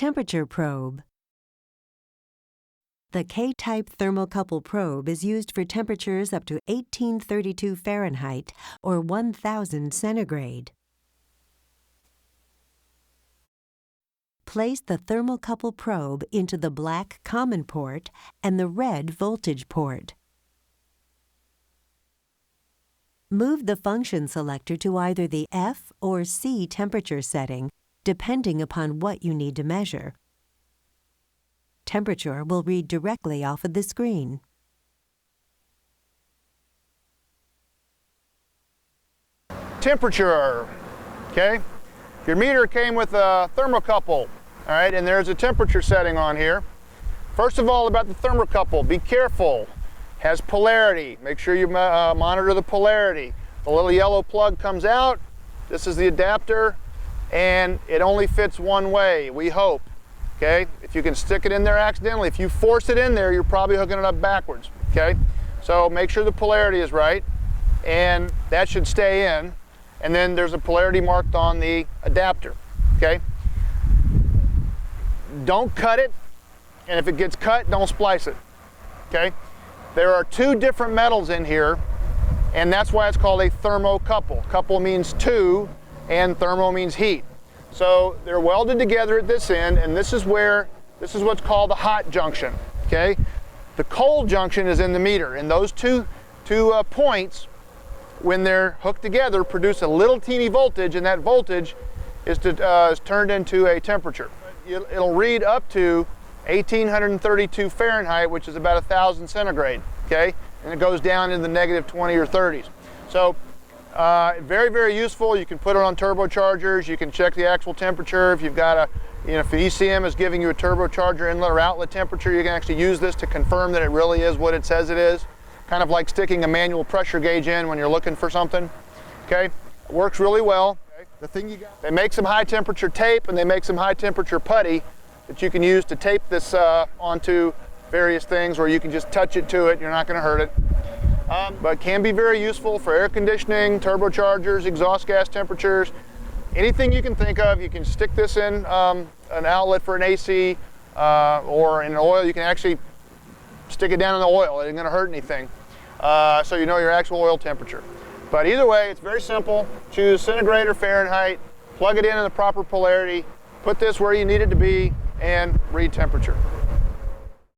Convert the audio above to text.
Temperature probe. The K-type thermocouple probe is used for temperatures up to 1832 Fahrenheit or 1000 centigrade. Place the thermocouple probe into the black common port and the red voltage port. Move the function selector to either the F or C temperature setting, depending upon what you need to measure. Temperature will read directly off of the screen. Temperature, okay? Your meter came with a thermocouple, all right, and there's a temperature setting on here. First of all, about the thermocouple, be careful. Has polarity. Make sure you monitor the polarity. The little yellow plug comes out. This is the adapter, and it only fits one way, we hope. Okay? If you can stick it in there accidentally, if you force it in there, you're probably hooking it up backwards. Okay? So make sure the polarity is right, and that should stay in. And then there's a polarity marked on the adapter. Okay? Don't cut it, and if it gets cut, don't splice it. Okay? There are two different metals in here, and that's why it's called a thermocouple. Couple means two, and thermo means heat. So they're welded together at this end, and this is what's called the hot junction. Okay? The cold junction is in the meter, and those two points, when they're hooked together, produce a little teeny voltage, and that voltage is turned into a temperature. It'll read up to 1832 Fahrenheit, which is about 1000 centigrade, okay? And it goes down in the negative 20 or 30s. So very, very useful. You can put it on turbochargers. You can check the actual temperature. If you've got if the ECM is giving you a turbocharger inlet or outlet temperature, you can actually use this to confirm that it really is what it says it is. Kind of like sticking a manual pressure gauge in when you're looking for something, okay? It works really well. The thing they make some high temperature tape, and they make some high temperature putty that you can use to tape this onto various things, or you can just touch it to it. You're not going to hurt it. But can be very useful for air conditioning, turbochargers, exhaust gas temperatures, anything you can think of. You can stick this in an outlet for an AC or in oil. You can actually stick it down in the oil. It ain't going to hurt anything. So you know your actual oil temperature. But either way, it's very simple. Choose centigrade or Fahrenheit, plug it in the proper polarity, put this where you need it to be, and read temperature.